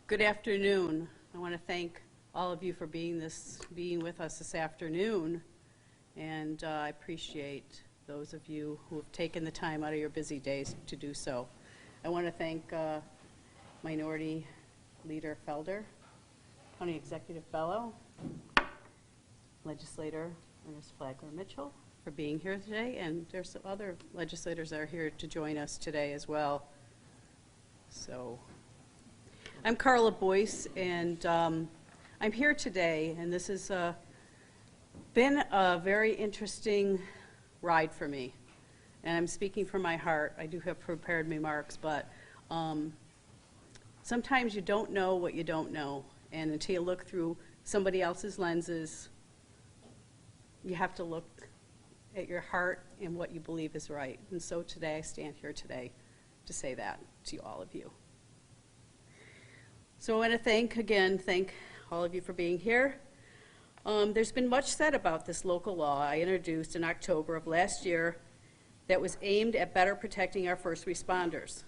Good afternoon. I want to thank all of you for being with us this afternoon, and I appreciate those of you who have taken the time out of your busy days to do so. I want to thank Minority Leader Felder, County Executive Bello, Legislator Ernest Flagler Mitchell for being here today, and there's some other legislators that are here to join us today as well. So, I'm Carla Boyce, and I'm here today, and this has been a very interesting ride for me. And I'm speaking from my heart. I do have prepared remarks, but sometimes you don't know what you don't know. And until you look through somebody else's lenses, you have to look at your heart and what you believe is right. And so today, I stand here today to say that to all of you. So I want to thank all of you for being here. There's been much said about this local law I introduced in October of last year that was aimed at better protecting our first responders.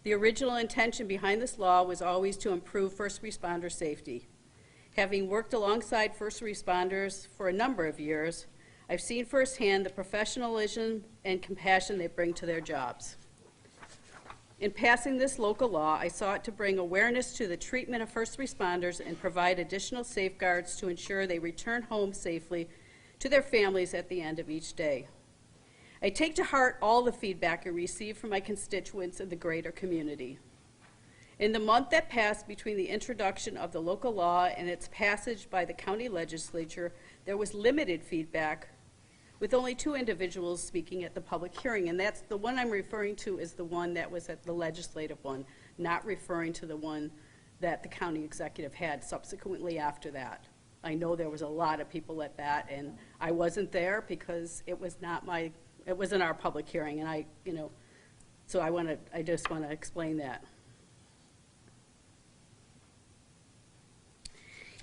The original intention behind this law was always to improve first responder safety. Having worked alongside first responders for a number of years, I've seen firsthand the professionalism and compassion they bring to their jobs. In passing this local law, I sought to bring awareness to the treatment of first responders and provide additional safeguards to ensure they return home safely to their families at the end of each day. I take to heart all the feedback I receive from my constituents in the greater community. In the month that passed between the introduction of the local law and its passage by the county legislature, there was limited feedback, with only 2 individuals speaking at the public hearing, and that's the one I'm referring to is the one that was at the legislative one, not referring to the one that the county executive had subsequently after that. I know there was a lot of people at that, and I wasn't there because it wasn't our public hearing, and so I just want to explain that.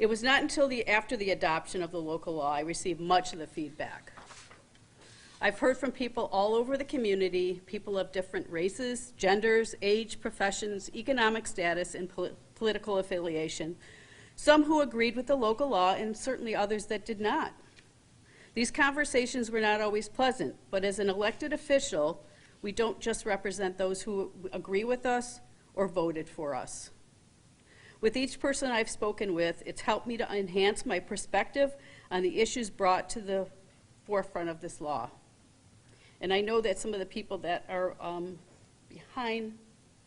It was not until after the adoption of the local law I received much of the feedback. I've heard from people all over the community, people of different races, genders, age, professions, economic status, and political affiliation, some who agreed with the local law and certainly others that did not. These conversations were not always pleasant, but as an elected official, we don't just represent those who agree with us or voted for us. With each person I've spoken with, it's helped me to enhance my perspective on the issues brought to the forefront of this law. And I know that some of the people that are behind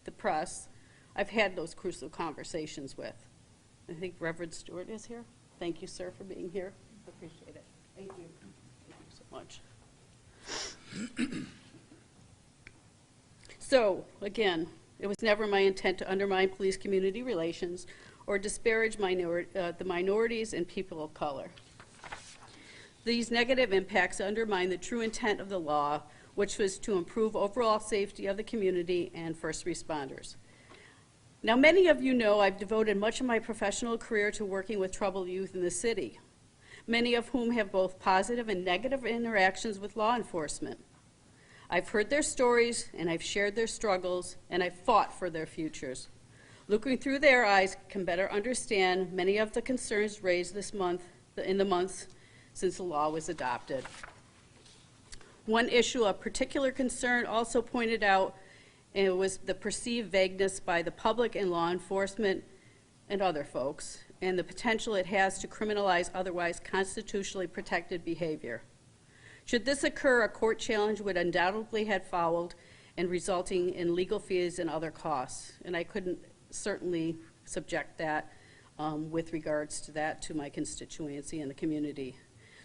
the press, I've had those crucial conversations with. I think Reverend Stewart is here. Thank you, sir, for being here. I appreciate it. Thank you. Thank you so much. So, again, it was never my intent to undermine police-community relations or disparage the minorities and people of color. These negative impacts undermine the true intent of the law, which was to improve overall safety of the community and first responders. Now, many of you know I've devoted much of my professional career to working with troubled youth in the city, many of whom have both positive and negative interactions with law enforcement. I've heard their stories, and I've shared their struggles, and I've fought for their futures. Looking through their eyes can better understand many of the concerns raised in the months since the law was adopted. One issue of particular concern also pointed out was the perceived vagueness by the public and law enforcement and other folks, and the potential it has to criminalize otherwise constitutionally protected behavior. Should this occur, a court challenge would undoubtedly have followed and resulting in legal fees and other costs, and I couldn't certainly subject that with regards to that to my constituency and the community.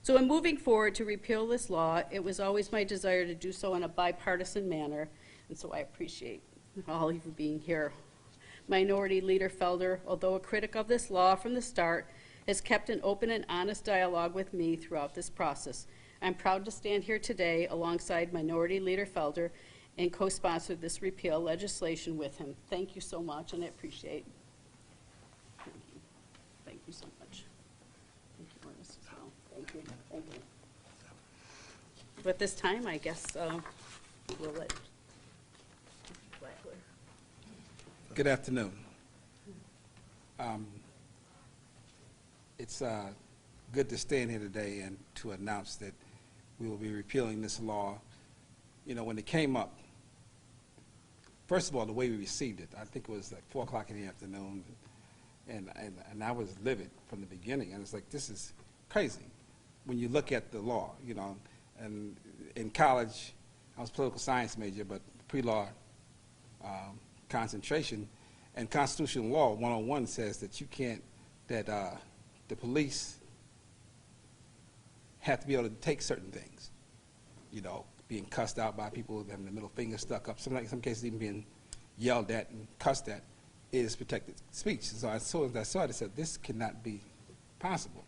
So in moving forward to repeal this law, it was always my desire to do so in a bipartisan manner, and so I appreciate all of you being here. Minority Leader Felder, although a critic of this law from the start, has kept an open and honest dialogue with me throughout this process. I'm proud to stand here today alongside Minority Leader Felder and co-sponsor this repeal legislation with him. Thank you so much, and I appreciate it. Thank you so much. Thank you, Ernest, as well. Thank you. Thank you. But this time, I guess we'll let Blackler. Good afternoon. It's good to stand here today and to announce that we will be repealing this law. You know, when it came up, first of all, the way we received it, I think it was like 4 o'clock in the afternoon, and I was livid from the beginning, and it's like, this is crazy when you look at the law, you know. And in college, I was a political science major, but pre-law concentration, and constitutional law 101 says that you can't, that the police have to be able to take certain things, you know, being cussed out by people, having the middle finger stuck up, in some cases even being yelled at and cussed at is protected speech. So as soon as I saw it, I said, this cannot be possible.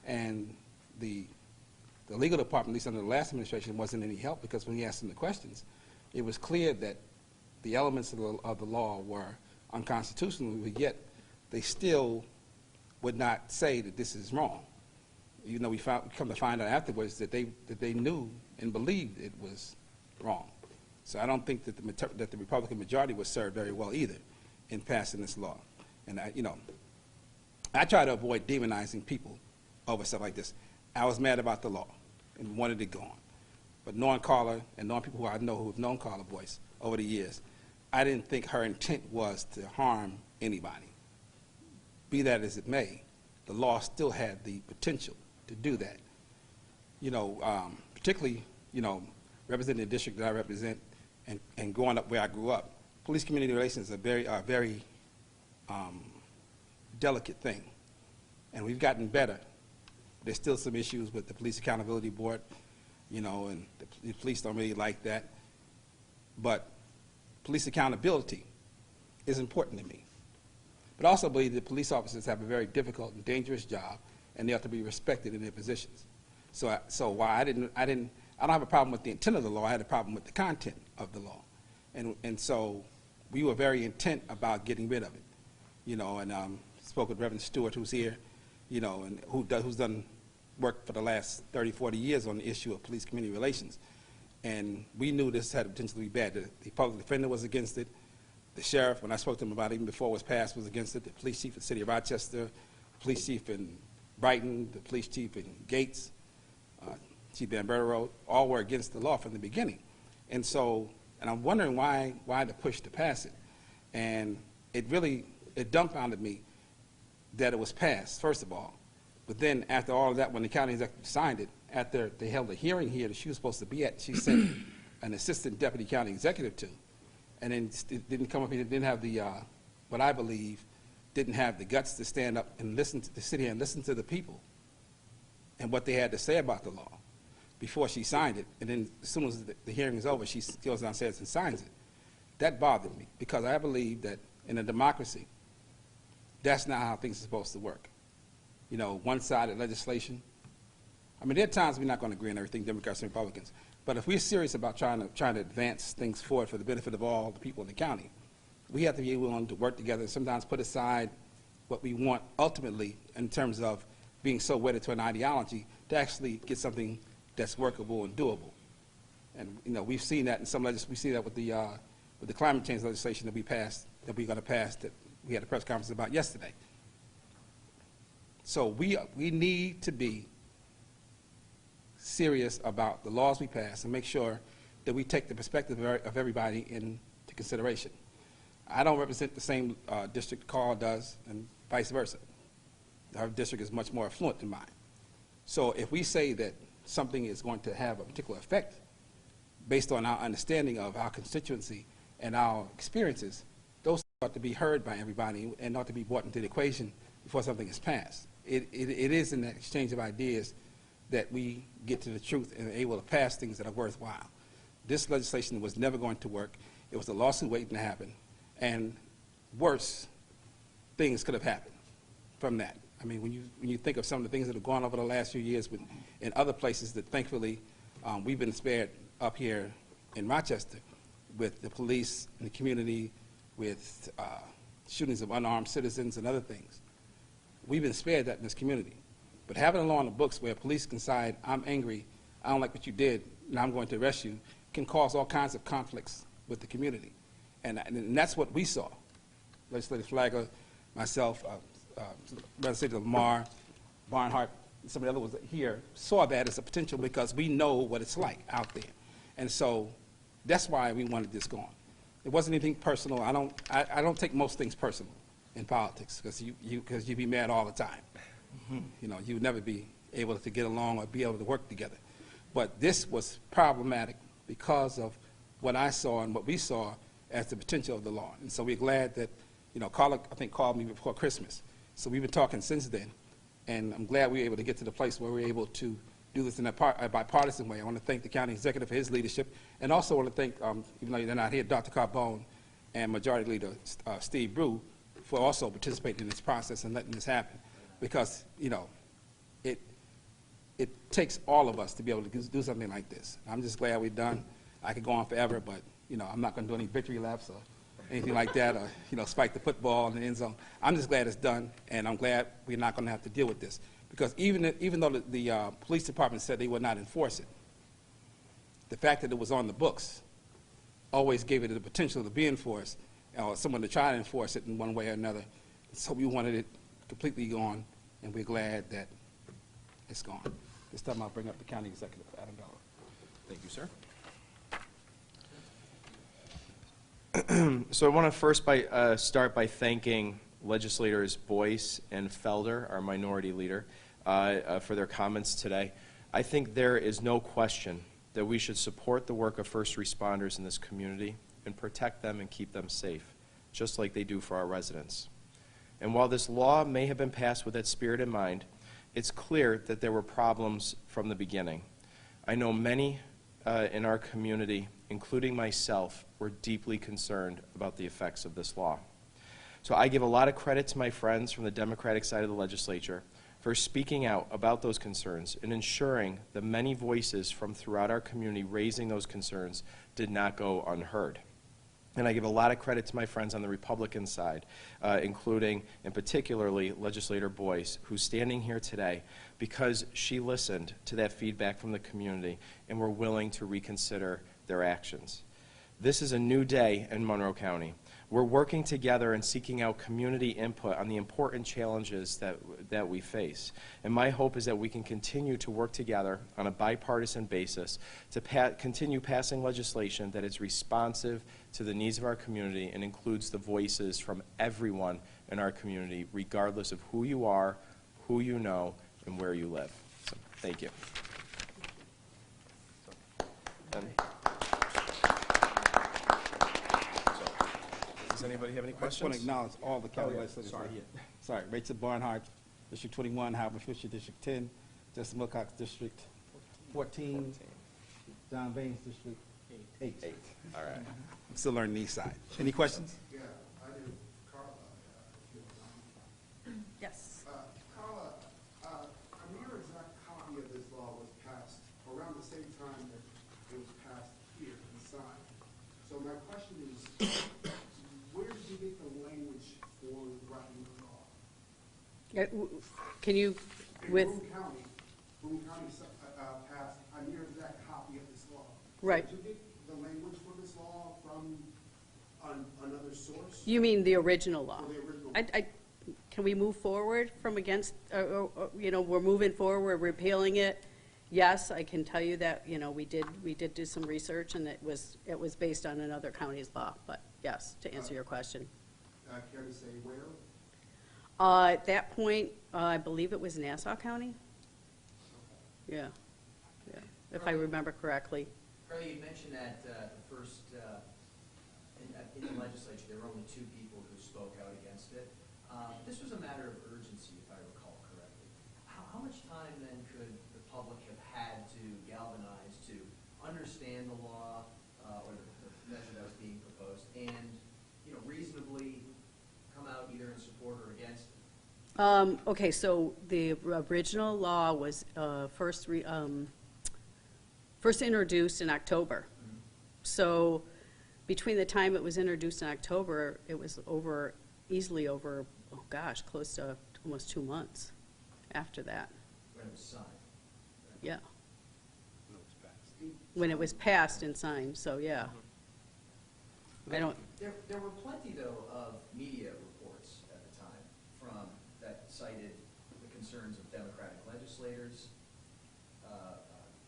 And the legal department, at least under the last administration, wasn't any help, because when he asked them the questions, it was clear that the elements of the law were unconstitutional, but yet they still would not say that this is wrong. You know, we come to find out afterwards that they knew and believed it was wrong. So I don't think that the Republican majority was served very well either in passing this law. And I try to avoid demonizing people over stuff like this. I was mad about the law and wanted it gone. But knowing Carla and knowing people who I know who have known Carla Boyce over the years, I didn't think her intent was to harm anybody. Be that as it may, the law still had the potential to do that. You know, particularly, you know, representing the district that I represent and growing up where I grew up, police community relations are very delicate thing. And we've gotten better. There's still some issues with the Police Accountability Board, you know, and the police don't really like that. But police accountability is important to me. But I also believe that police officers have a very difficult and dangerous job, and they have to be respected in their positions. So while I don't have a problem with the intent of the law, I had a problem with the content of the law. And so we were very intent about getting rid of it. You know, and spoke with Reverend Stewart, who's here, you know, and who's done work for the last 30, 40 years on the issue of police community relations. And we knew this had the potential to be bad. The public defender was against it. The sheriff, when I spoke to him about it even before it was passed, was against it. The police chief in the city of Rochester, the police chief in Brighton, the police chief in Gates, Chief Bello, all were against the law from the beginning. And so, and I'm wondering why the push to pass it. And it dumbfounded me that it was passed, first of all. But then after all of that, when the county executive signed it, after they held a hearing here that she was supposed to be at, she sent an assistant deputy county executive to, and then it didn't come up here, didn't have the, what I believe, didn't have the guts to stand up and listen to, sit here and listen to the people and what they had to say about the law before she signed it. And then as soon as the hearing is over, she goes downstairs and signs it. That bothered me, because I believe that in a democracy, that's not how things are supposed to work. You know, one-sided legislation. I mean, there are times we're not going to agree on everything, Democrats and Republicans. But if we're serious about trying to advance things forward for the benefit of all the people in the county, we have to be willing to work together and sometimes put aside what we want ultimately in terms of being so wedded to an ideology to actually get something that's workable and doable. And you know, we've seen that in some we see that with the climate change legislation that we passed, that we're going to pass, that we had a press conference about yesterday. So we need to be serious about the laws we pass and make sure that we take the perspective of everybody into consideration. I don't represent the same district Carl does, and vice versa. Our district is much more affluent than mine. So if we say that something is going to have a particular effect based on our understanding of our constituency and our experiences, those ought to be heard by everybody and ought to be brought into the equation before something is passed. It is in that exchange of ideas that we get to the truth and are able to pass things that are worthwhile. This legislation was never going to work. It was a lawsuit waiting to happen, and worse things could have happened from that. I mean, when you think of some of the things that have gone over the last few years in other places that thankfully we've been spared up here in Rochester with the police and the community, with shootings of unarmed citizens and other things. We've been spared that in this community. But having a law in the books where police can decide, I'm angry, I don't like what you did, and I'm going to arrest you, can cause all kinds of conflicts with the community. And that's what we saw. Legislative Flagler, myself, Representative Lamar, Barnhart, some of the others here saw that as a potential because we know what it's like out there. And so that's why we wanted this going. It wasn't anything personal. I don't take most things personal in politics because you'd be mad all the time. You know, you would never be able to get along or be able to work together. But this was problematic because of what I saw and what we saw as the potential of the law. And so we're glad that, you know, Carla, I think, called me before Christmas. So we've been talking since then. And I'm glad we were able to get to the place where we're able to do this in a bipartisan way. I want to thank the county executive for his leadership. And also want to thank, even though they're not here, Dr. Carbone and Majority Leader Steve Brew for also participating in this process and letting this happen. Because, you know, it takes all of us to be able to do something like this. I'm just glad we're done. I could go on forever, but, you know, I'm not going to do any victory laps or anything like that, or, you know, spike the football in the end zone. I'm just glad it's done, and I'm glad we're not going to have to deal with this. Because even though the police department said they would not enforce it, the fact that it was on the books always gave it the potential to be enforced, or someone to try to enforce it in one way or another. So we wanted it completely gone, and we're glad that it's gone. This time I'll bring up the county executive, Adam Bello. Thank you, sir. So I want to first start by thanking legislators Boyce and Felder, our minority leader, for their comments today. I think there is no question that we should support the work of first responders in this community and protect them and keep them safe, just like they do for our residents. And while this law may have been passed with that spirit in mind, it's clear that there were problems from the beginning. I know many in our community, including myself, were deeply concerned about the effects of this law. So I give a lot of credit to my friends from the Democratic side of the legislature for speaking out about those concerns and ensuring the many voices from throughout our community raising those concerns did not go unheard. And I give a lot of credit to my friends on the Republican side, including, and particularly, Legislator Boyce, who's standing here today because she listened to that feedback from the community and were willing to reconsider their actions. This is a new day in Monroe County. We're working together and seeking out community input on the important challenges that we face. And my hope is that we can continue to work together on a bipartisan basis to continue passing legislation that is responsive to the needs of our community and includes the voices from everyone in our community, regardless of who you are, who you know, and where you live. So, thank you. Does anybody have any questions? I just want to acknowledge all the county legislators sorry. here. Sorry, Rachel Barnhart, District 21, Howard Fisher, District 10, Justin Wilcox, District 14, John Baines, District 8. All right. I'm still learning the east side. Any questions? Yeah, I do. Carla, if you don't mind. Yes. Carla, a near exact copy of this law was passed around the same time that it was passed here and signed. So my question is, where did you get the language for writing the law? Can you, with, Boone County passed a near exact copy of this law. Right. So did you get the language for this law from another source? you mean the original law? Or the original? Can we move forward from against, you know, we're moving forward, we're repealing it? Yes, I can tell you that, you know, we did do some research, and it was based on another county's law, but yes, to answer your question. Care to say where? At that point, I believe it was Nassau County? Yeah, if I remember correctly. Carly, you mentioned that the first, in the legislature, there were only 2 people who spoke out against it. This was a matter of urgency, if I recall correctly. How much time then could the public have had to galvanize to understand the law or the measure that was being proposed and, you know, reasonably come out either in support or against it? Okay, so the original law was first introduced in October. Mm-hmm. So between the time it was introduced in October, it was easily over, oh gosh, close to almost 2 months after that. When it was signed. Right? Yeah. When it was passed and signed, so yeah. I don't, There were plenty, though, of media reports at the time concerns of Democratic legislators,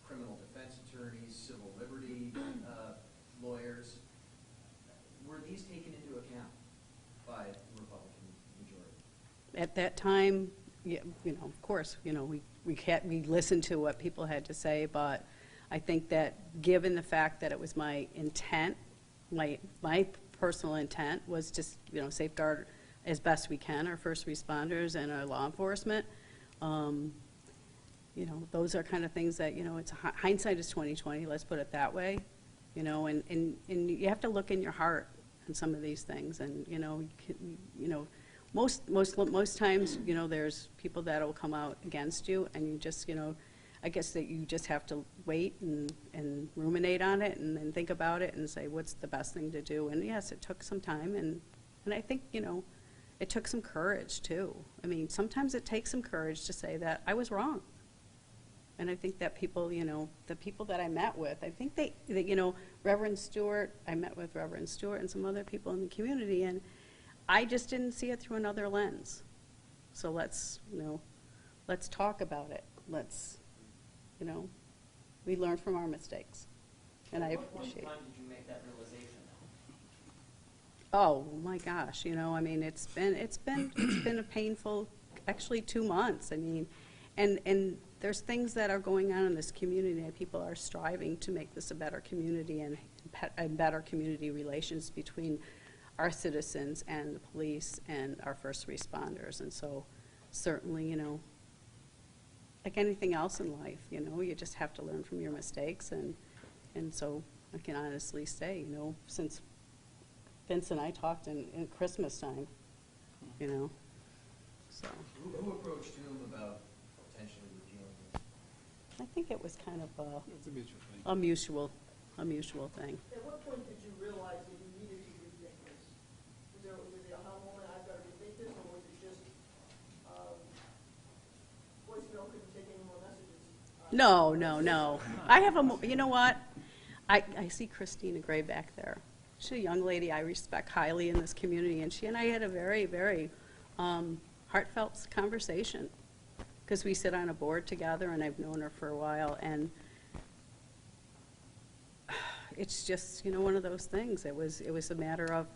criminal defense attorneys, civil liberty lawyers. Were these taken into account by the Republican majority? At that time, yeah, of course, we listened to what people had to say, but I think that given the fact that it was my intent, my personal intent was to, safeguard as best we can our first responders and our law enforcement. Those are kind of things that, it's hindsight is 20/20, let's put it that way. And you have to look in your heart on some of these things, and most times, there's people that will come out against you, and you just, I guess that you just have to wait and ruminate on it, and then think about it and say, what's the best thing to do? And yes, it took some time, and I think, it took some courage too. I mean, sometimes it takes some courage to say that I was wrong. And I think that people, the people that I met with, I think that, Reverend Stewart, I met with Reverend Stewart and some other people in the community, and I just didn't see it through another lens. So let's talk about it. We learn from our mistakes. And I appreciate it. What time did you make that realization? Oh my gosh, I mean, it's been a painful, actually 2 months. I mean, and there's things that are going on in this community, and people are striving to make this a better community and better community relations between our citizens and the police and our first responders. And so certainly, like anything else in life, you just have to learn from your mistakes. And so I can honestly say, since Vince and I talked in Christmas time, so. Who approached whom about potentially repealing this? I think it was kind of It's a mutual thing. a mutual thing. At what point did you realize that you needed to rethink this? Was there a aha moment, I've got to rethink this, or was it just, voicemail couldn't take any more messages? No. I have you know what? I see Christina Gray back there. She's a young lady I respect highly in this community, and she and I had a very, very heartfelt conversation, because we sit on a board together, and I've known her for a while, and it's just, one of those things. It was a matter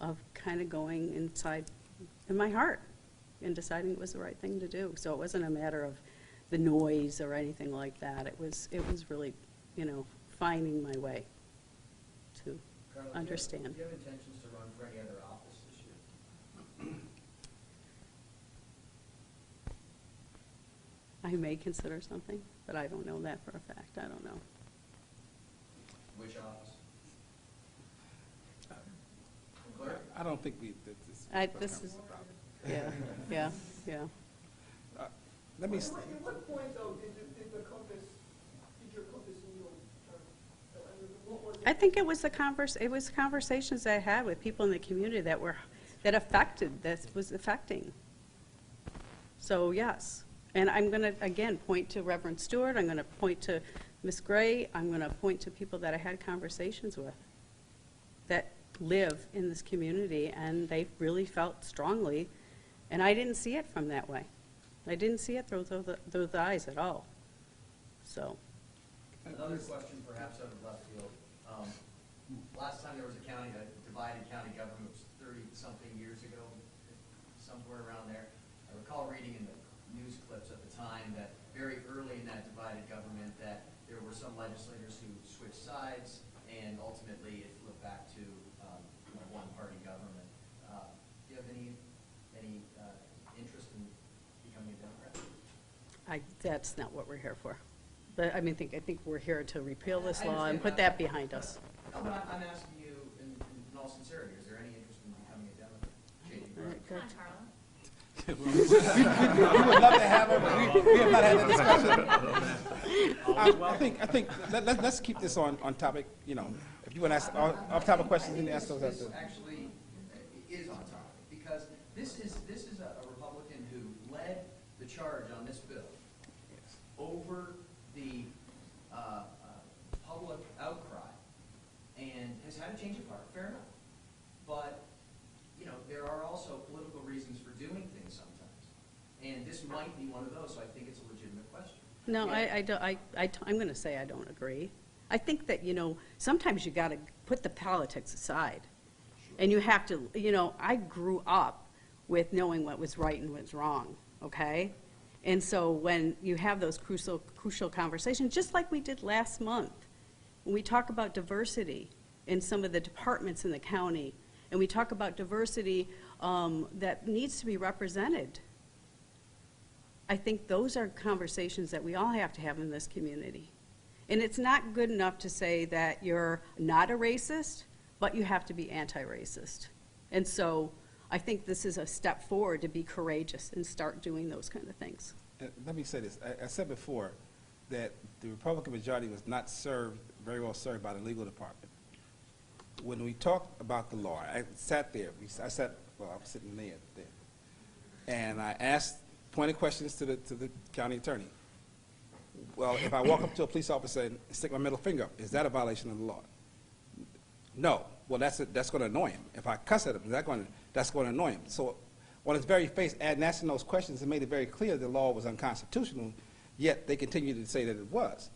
of kind of going inside in my heart and deciding it was the right thing to do. So it wasn't a matter of the noise or anything like that. It was really, finding my way to Carla, understand. Do you have intentions to run for any other office this year? I may consider something, but I don't know that for a fact. I don't know. Which office? Clerk? I don't think This is, yeah. Let me, At what point, though, did your compass needle turn? I mean, what was it? I think it was conversations I had with people in the community that was affecting. So yes, and I'm going to again point to Reverend Stewart. I'm going to point to Ms. Gray. I'm going to point to people that I had conversations with that live in this community, and they really felt strongly, and I didn't see it from that way. I didn't see it through those eyes at all. So. Another question, perhaps out of left field. Last time there was a divided county government was 30-something years ago, somewhere around there. I recall reading in the news clips at the time that very early in that divided government that there were some legislators who switched sides, and ultimately it flipped back to one-party government. Do you have any interest in becoming a Democrat? That's not what we're here for. But I think we're here to repeal this law and put that behind us. No, but I'm asking you in all sincerity, is there any interest in becoming a Democrat? All right, good. we would love to have her, but we have not had that discussion. I think let's keep this on topic. If you want to ask off-topic questions, then ask those after. This actually is on topic, because this is a Republican who led the charge on this bill over the public outcry and has had a change of heart. Fair enough. But, there are also political reasons for doing things sometimes. And this this might be one of those, so I think it's a legitimate question. No, Yeah. I'm going to say I don't agree. I think that, sometimes you got to put the politics aside. And you have to, I grew up with knowing what was right and what's wrong, okay? And so when you have those crucial conversations, just like we did last month, when we talk about diversity in some of the departments in the county, and we talk about diversity that needs to be represented, I think those are conversations that we all have to have in this community. And it's not good enough to say that you're not a racist, but you have to be anti-racist. And so I think this is a step forward to be courageous and start doing those kind of things. Let me say this. I said before that the Republican majority was not very well served by the legal department. When we talked about the law, I sat there. I was sitting there. And I asked pointed questions to the county attorney. Well, if I walk up to a police officer and stick my middle finger up, is that a violation of the law? No. Well, that's going to annoy him. If I cuss at him, that's going to annoy him. So on its very face, asking those questions, it made it very clear the law was unconstitutional, yet they continued to say that it was.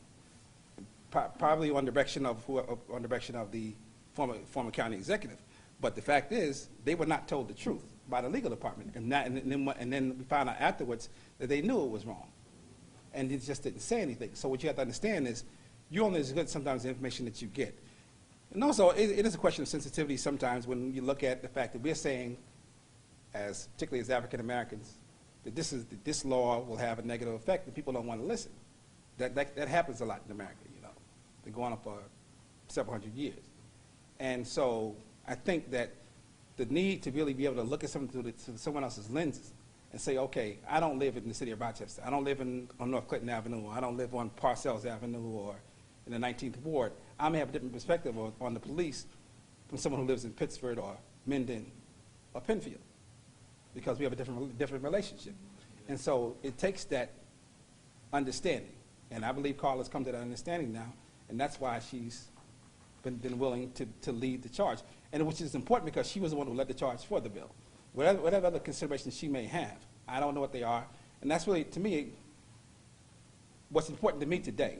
Probably on direction of the former county executive. But the fact is, they were not told the truth by the legal department. And then we found out afterwards that they knew it was wrong. And they just didn't say anything. So what you have to understand is, you're only as good sometimes the information that you get. And also, it is a question of sensitivity sometimes when you look at the fact that we're saying, particularly as African Americans, that this law will have a negative effect and people don't want to listen. That happens a lot in America, Been going on for several hundred years. And so I think that the need to really be able to look at something through someone else's lenses and say, okay, I don't live in the city of Rochester. I don't live on North Clinton Avenue, or I don't live on Parcells Avenue or in the 19th Ward. I may have a different perspective on the police from someone who lives in Pittsford or Minden or Penfield, because we have a different relationship. And so it takes that understanding. And I believe Carla's come to that understanding now, and that's why she's been willing to lead the charge. And which is important because she was the one who led the charge for the bill. Whatever other considerations she may have, I don't know what they are. And that's really, to me, what's important to me today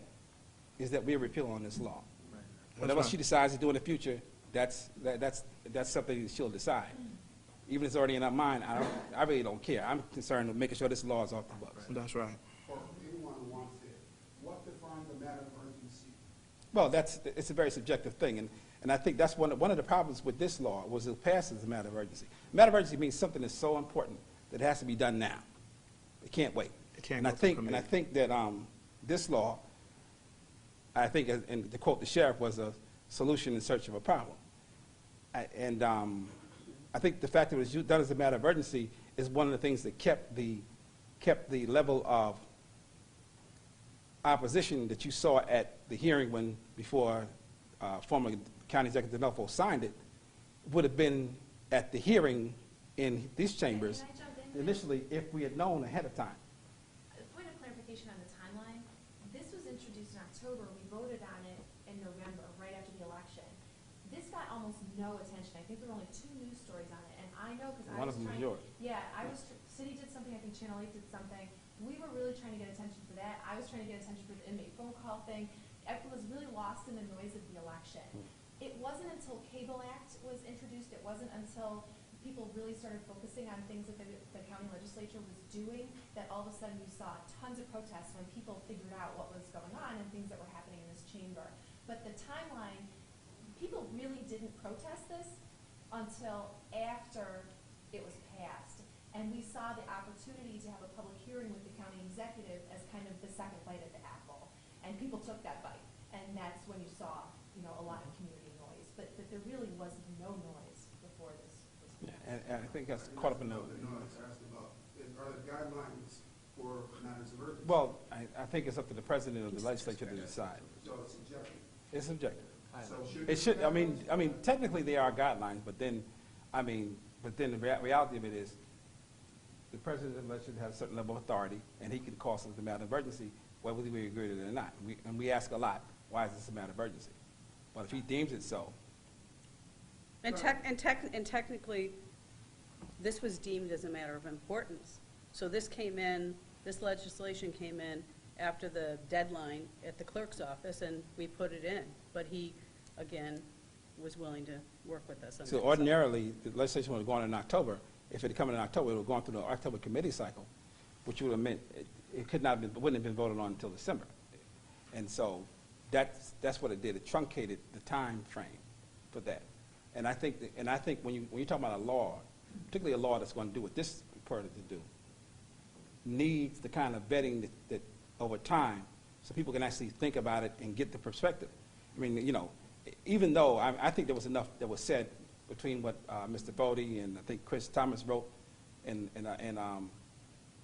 is that we repeal on this law. Right. Whatever she decides to do in the future, that's something that she'll decide. Even if it's already in her mind, I really don't care. I'm concerned with making sure this law is off the books. Right. That's right. Or anyone who wants it, what defines a matter of urgency? Well, it's a very subjective thing, and I think that's one of the problems with this law was it passed as a matter of urgency. A matter of urgency means something that's so important that it has to be done now. It can't wait. It can't. And I think that this law, and to quote the sheriff, was a solution in search of a problem. I think the fact that it was done as a matter of urgency is one of the things that kept the level of opposition that you saw at the hearing before former County Executive DeNelfo signed it would have been at the hearing in these chambers Can I jump in? initially if we had known ahead of time. A point of clarification on the timeline. This was introduced in October. We voted on it in November, right after the election. This got almost no attention. I think there were only 2 news stories on it, and I know because One of them was yours. Yeah, City did something. I think Channel 8 did something. We were really trying to get attention for that. I was trying to get attention for the inmate phone call thing. Everyone was really lost in the noise of the election. It wasn't until Cable Act was introduced, it wasn't until people really started focusing on things that the county legislature was doing that all of a sudden you saw tons of protests when people figured out what was going on and things that were happening in this chamber. But the timeline, people really didn't protest this until after it was passed. And we saw the opportunity to have a public hearing with the county executive as kind of the second bite at the apple. And people took that bite. And that's when you saw, a lot of community noise. But there really was no noise before this. And I think that's caught up in the... No, it's asked about, are there guidelines for matters of urgency? Well, I think it's up to the president of the legislature to decide. So it's subjective. It's subjective. So It should, I mean, technically there are guidelines, but then the reality of it is the president of the legislature has a certain level of authority, and he can call something a matter of urgency, whether we agree with it or not. And we ask a lot, why is this a matter of urgency? But if he deems it so, And technically, this was deemed as a matter of importance. So this came in, this legislation came in after the deadline at the clerk's office, and we put it in. But he, again, was willing to work with us on that. So ordinarily, the legislation would have gone in October. If it had come in October, it would have gone through the October committee cycle, which would have meant it could not have been, wouldn't have been voted on until December. And so that's what it did. It truncated the time frame for that. And I think when you talk about a law, particularly a law that's going to do what this purported to do, needs the kind of vetting that over time, so people can actually think about it and get the perspective. I mean, you know, even though I think there was enough that was said between what Mr. Bodie and I think Chris Thomas wrote, and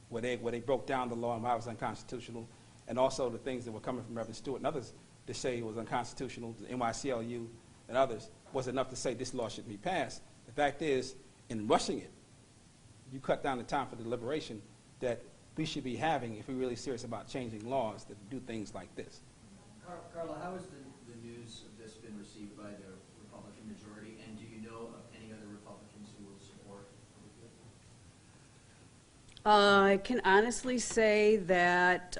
where they broke down the law and why it was unconstitutional, and also the things that were coming from Reverend Stewart and others to say it was unconstitutional, the NYCLU and others, was enough to say this law shouldn't be passed. The fact is, in rushing it, you cut down the time for deliberation that we should be having if we're really serious about changing laws that do things like this. Carla, how has the news of this been received by the Republican majority, and do you know of any other Republicans who will support repeal? I can honestly say that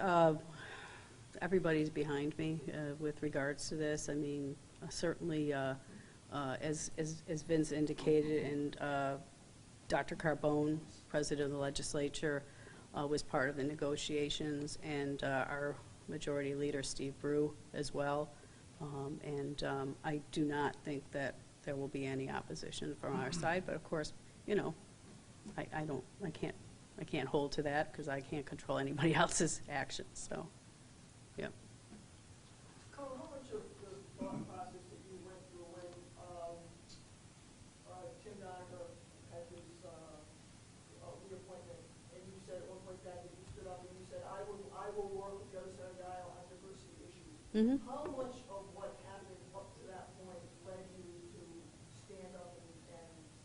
everybody's behind me with regards to this. I mean, certainly, as Vince indicated, and Dr. Carbone, president of the legislature, was part of the negotiations, and our majority leader, Steve Brew, as well. I do not think that there will be any opposition from our side, but of course, you know, I can't hold to that because I can't control anybody else's actions. So, yeah. Carl, how much of the thought process that you went through when Tim Donaker had his reappointment, and you said at one point that you stood up and you said, I will work with the other side of the aisle on diversity issues. Mm-hmm. How much of what happened up to that point led you to stand up and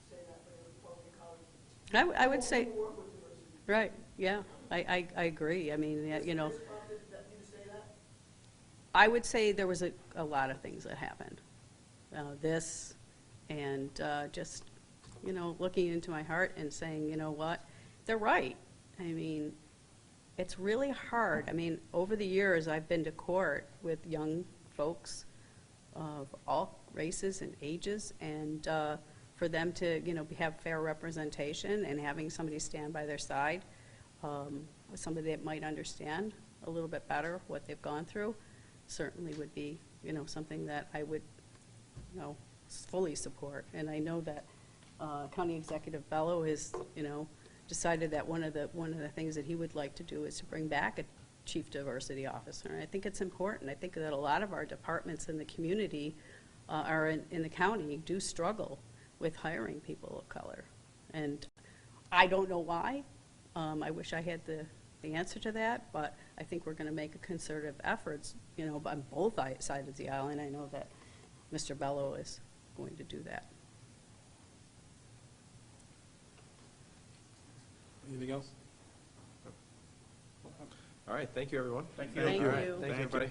say that for the Republican colleagues? I would say, Work with diversity. right, yeah, I agree. I mean, you know, This prompted you to say that? I would say there was a lot of things that happened. This, and just, you know, looking into my heart and saying, you know what, they're right. I mean, it's really hard. I mean, over the years, I've been to court with young folks of all races and ages, and for them to, you know, have fair representation and having somebody stand by their side, somebody that might understand a little bit better what they've gone through, certainly would be, you know, something that I would, you know, fully support. And I know that County Executive Bello has, you know, decided that one of the things that he would like to do is to bring back a chief diversity officer. And I think it's important. I think that a lot of our departments in the community in the county do struggle with hiring people of color. And I don't know why. I wish I had the answer to that, but I think we're going to make a concerted efforts, you know, on both sides of the aisle, and I know that Mr. Bello is going to do that. Anything else? All right, thank you, everyone. Thank Thank All right, you. thank you, everybody.